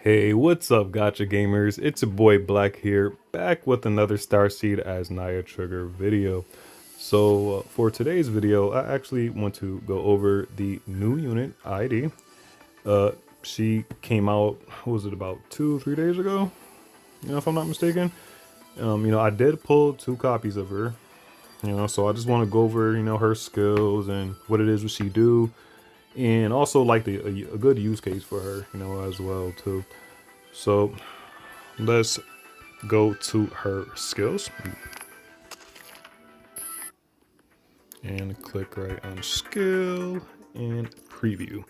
Hey, what's up, Gacha gamers? It's your boy Black here, back with another Starseed Asnia trigger video. So for today's video, I actually want to go over the new unit ID. She came out, what was it, about 2-3 days ago? If I'm not mistaken. I did pull 2 copies of her. So I just want to go over, her skills and what it is what she do, and also like a good use case for her, as well too. So let's go to her skills and click right on skill and preview.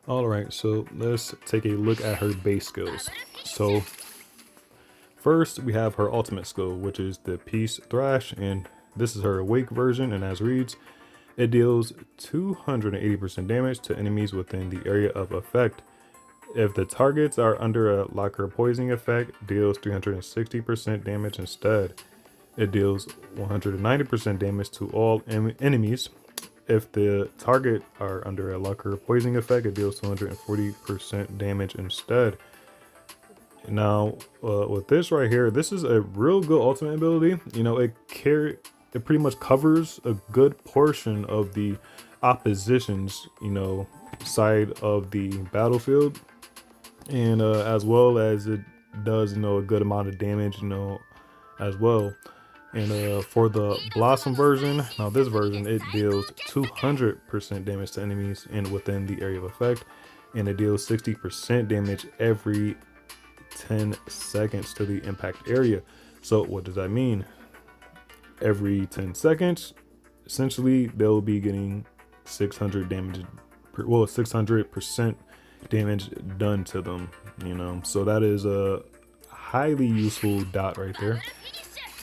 All right, so let's take a look at her base skills. So first we have her ultimate skill, which is the Peace Thrash, and this is her awake version, and as reads, it deals 280% damage to enemies within the area of effect. If the targets are under a locker poisoning effect, deals 360% damage instead. It deals 190% damage to all enemies. If the target are under a locker poisoning effect, it deals 240% damage instead. Now, with this right here, this is a real good ultimate ability. It pretty much covers a good portion of the opposition's, side of the battlefield. And as well as it does, a good amount of damage, as well. And for the Blossom version, now this version, it deals 200% damage to enemies and within the area of effect, and it deals 60% damage every 10 seconds to the impact area. So what does that mean? Every 10 seconds, essentially, they'll be getting 600 damage, 600% damage done to them, so that is a highly useful dot right there.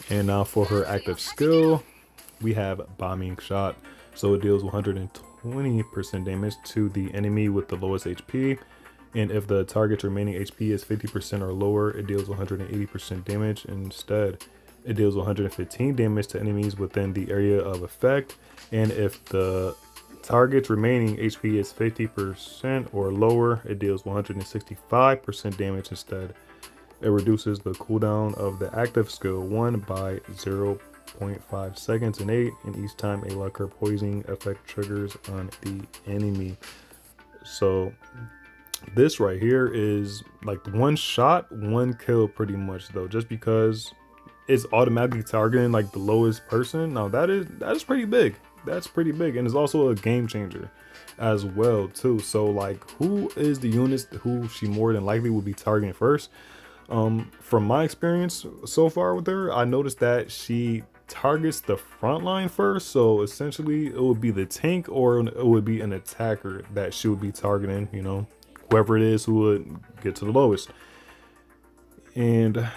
And now for her active skill, we have Bombing Shot. So it deals 120% damage to the enemy with the lowest HP, and if the target's remaining HP is 50% or lower, it deals 180% damage instead. It deals 115 damage to enemies within the area of effect, and if the target's remaining HP is 50% or lower, it deals 165% damage instead. It reduces the cooldown of the active skill 1 by 0.5 seconds and 8, and each time a locker poisoning effect triggers on the enemy. So this right here is like one shot, one kill pretty much though, just because it's automatically targeting like the lowest person. Now that is pretty big. That's pretty big, and it's also a game changer as well too. So like, who is the units who she more than likely will be targeting first? From my experience so far with her, I noticed that she targets the front line first. So essentially it would be the tank, or it would be an attacker that she would be targeting, whoever it is who would get to the lowest. And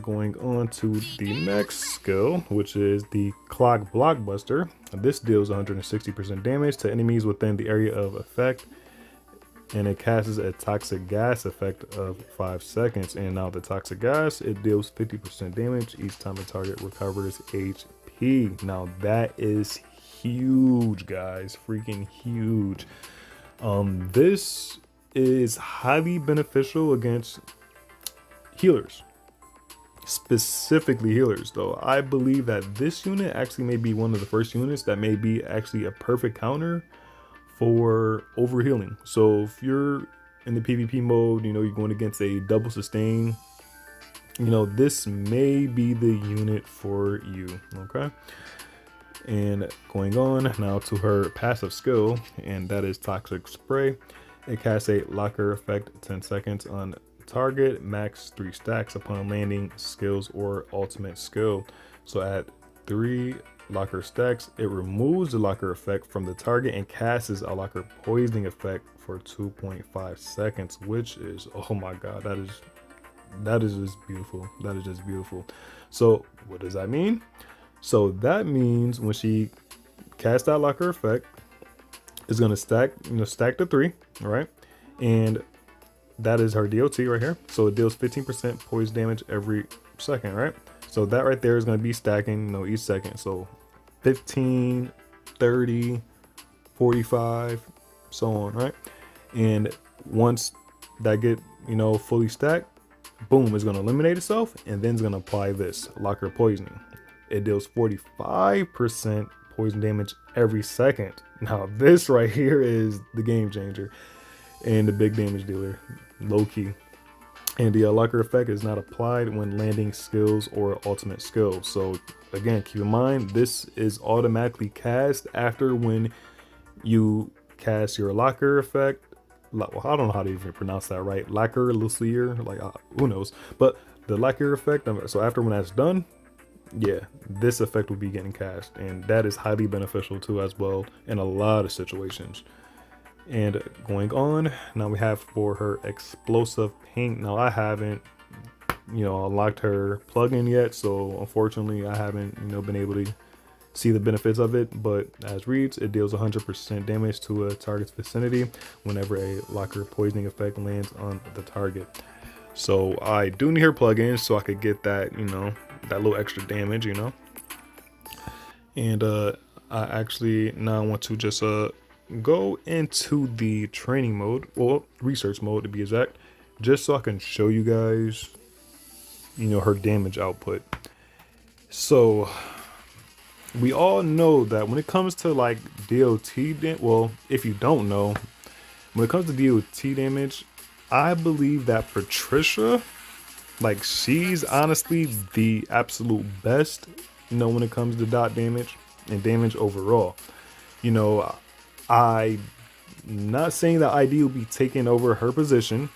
going on to the next skill, which is the Clock Blockbuster. This deals 160% damage to enemies within the area of effect, and it casts a toxic gas effect of 5 seconds. And now the toxic gas, it deals 50% damage each time the target recovers HP. Now that is huge, guys, freaking huge. This is highly beneficial against healers. Specifically healers though. I believe that this unit actually may be one of the first units that may be actually a perfect counter for overhealing. So if you're in the PvP mode, you're going against a double sustain, this may be the unit for you. Okay, and going on now to her passive skill, and that is Toxic Spray. It casts a locker effect 10 seconds on target, max 3 stacks upon landing skills or ultimate skill. So at 3 locker stacks, it removes the locker effect from the target and casts a locker poisoning effect for 2.5 seconds, which is, oh my god, that is just beautiful. That is just beautiful. So what does that mean? So that means when she casts that locker effect, it's going to stack to 3, all right? And that is her DOT right here. So it deals 15% poison damage every second, right? So that right there is going to be stacking, each second. So 15, 30, 45, so on, right? And once that you know, fully stacked, boom, it's going to eliminate itself, and then it's going to apply this locker poisoning. It deals 45% poison damage every second. Now this right here is the game changer and the big damage dealer, low key. And the locker effect is not applied when landing skills or ultimate skills. So again, keep in mind, this is automatically cast after when you cast your locker effect. Well, I don't know how to even pronounce that right. Lacquer, Lucier, like who knows? But the lacquer effect. So after when that's done, yeah, this effect will be getting cast, and that is highly beneficial too as well in a lot of situations. And going on, now we have for her explosive paint. Now I haven't, you know, unlocked her plugin yet, so unfortunately I haven't, you know, been able to see the benefits of it. But as reads, it deals 100% damage to a target's vicinity whenever a locker poisoning effect lands on the target. So I do need her plugin so I could get that, you know, that little extra damage, you know. And I actually now want to just go into the training mode, well, research mode to be exact, just so I can show you guys, you know, her damage output. So we all know that when it comes to like DOT, well, if you don't know, when it comes to DOT damage, I believe that Patricia, like, she's honestly the absolute best, you know, when it comes to dot damage and damage overall. You know, I'm not saying that ID will be taking over her position,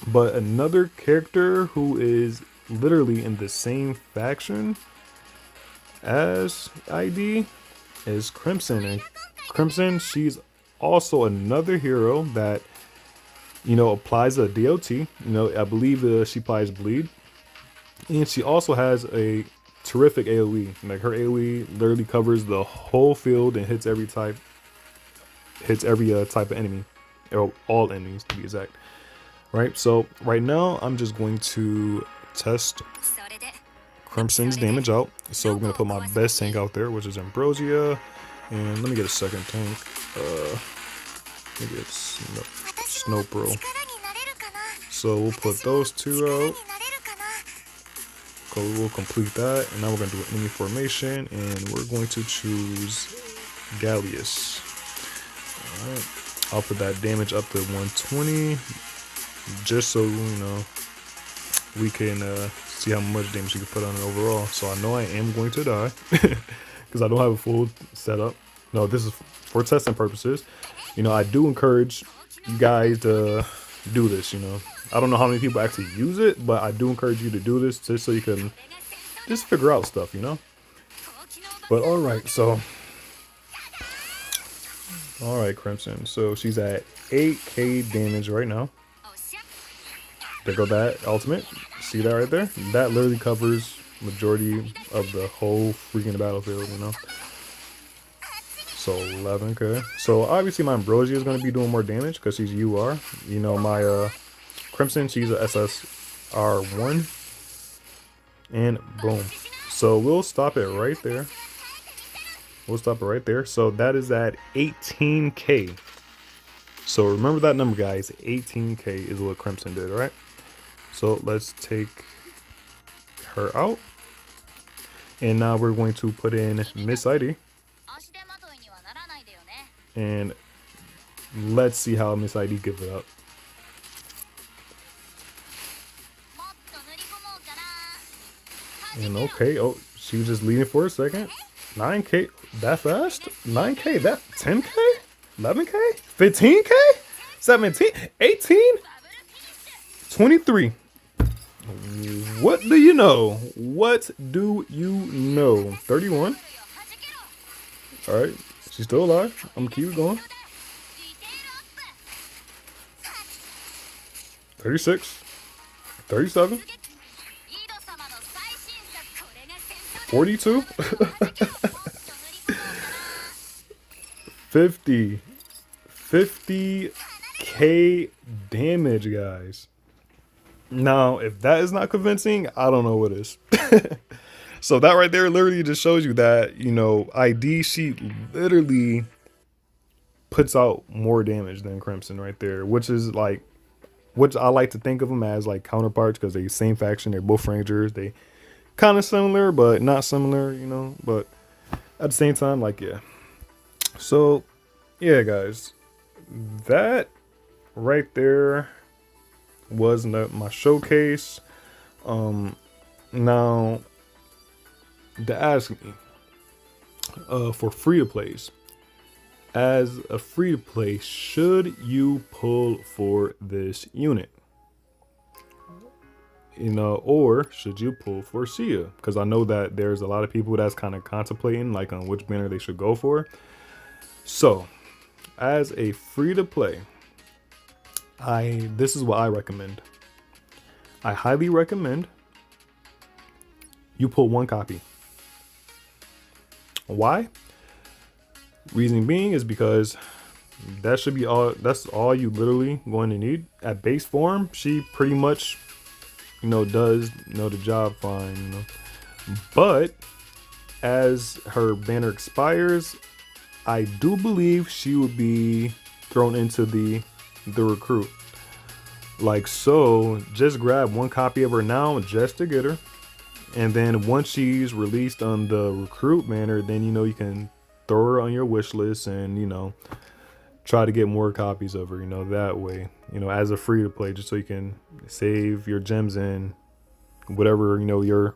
but another character who is literally in the same faction as ID is Crimson. And Crimson, she's also another hero that, you know, applies a DOT. You know, I believe she applies bleed, and she also has a terrific AoE. Like, her AoE literally covers the whole field and hits every type of enemy, or all enemies to be exact. Right, so right now I'm just going to test Crimson's damage out. So we're gonna put my best tank out there, which is Ambrosia, and let me get a second tank. Maybe it's Snow Pro. So we'll put those two out. We'll complete that, and now we're gonna do an enemy formation, and we're going to choose Gallius. All right, I'll put that damage up to 120, just so, you know, we can see how much damage you can put on it overall. So I know I am going to die because I don't have a full setup. No, this is for testing purposes. You know, I do encourage you guys to do this. You know, I don't know how many people actually use it, but I do encourage you to do this just so you can just figure out stuff, you know. But all right, so all right, Crimson. So she's at 8k damage right now. There go that ultimate. See that right there? That literally covers majority of the whole freaking battlefield, you know. So 11k. So obviously my Ambrosia is going to be doing more damage because she's UR. You know, my Crimson, she's a SSR1. And boom. So we'll stop it right there. We'll stop it right there. So that is at 18k. So remember that number, guys. 18k is what Crimson did, right? So let's take her out. And now we're going to put in Miss ID. And let's see how Miss ID gives it up. And okay, oh, she was just leading for a second. 9k, that fast? 9k, that 10k? 11k? 15k? 17? 18? 23. What do you know? What do you know? 31. Alright, she's still alive. I'm gonna keep it going. 36. 37. 42. 50. 50k damage, guys. Now, if that is not convincing, I don't know what is. So that right there literally just shows you that, you know, ID, she literally puts out more damage than Crimson right there, which is like which I like to think of them as like counterparts because they same faction. They're both Rangers. They kind of similar, but not similar, you know. But at the same time, like, yeah. So, yeah, guys, that right there was my showcase. Now, to ask me, for free to plays, as a free to play, should you pull for this unit? You know, or should you pull for Sia? Because I know that there's a lot of people that's kind of contemplating like on which banner they should go for. So, as a free to play, this is what I recommend. I highly recommend you pull one copy. Why? Reason being is because that should be all. That's all you literally going to need. At base form, she pretty much, you know, does the job fine, you know. But as her banner expires, I do believe she would be thrown into the recruit. Like so, just grab one copy of her now just to get her. And then once she's released on the recruit banner, then you know you can throw her on your wish list and, you know, try to get more copies of her, you know, that way, you know, as a free to play, just so you can save your gems in whatever, you know, your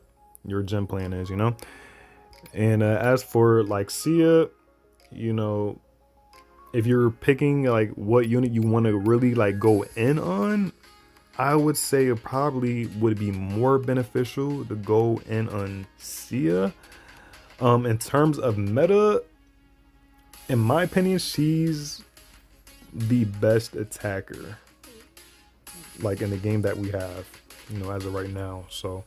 gem plan is, you know. And as for like Sia, you know, if you're picking like what unit you want to really like go in on, I would say it probably would be more beneficial to go in on Sia. In terms of meta, in my opinion, she's the best attacker like in the game that we have, you know, as of right now. So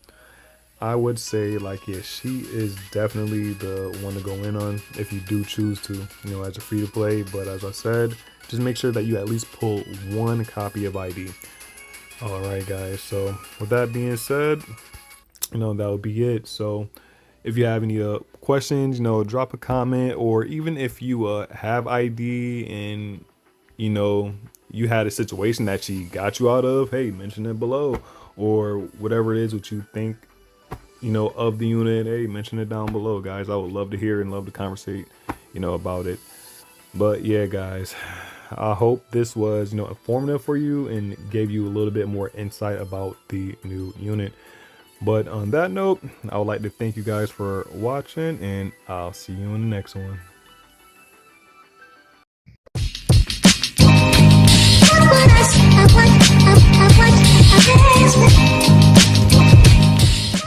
I would say like, yeah, she is definitely the one to go in on if you do choose to, you know, as a free to play. But as I said, just make sure that you at least pull one copy of ID. All right, guys. So with that being said, you know, that would be it. So if you have any questions, you know, drop a comment, or even if you have ID and, you know, you had a situation that she got you out of, hey, mention it below, or whatever it is what you think, you know, of the unit, hey, mention it down below, guys. I would love to hear and love to conversate, you know, about it. But yeah, guys, I hope this was, you know, informative for you and gave you a little bit more insight about the new unit. But on that note, I would like to thank you guys for watching, and I'll see you in the next one.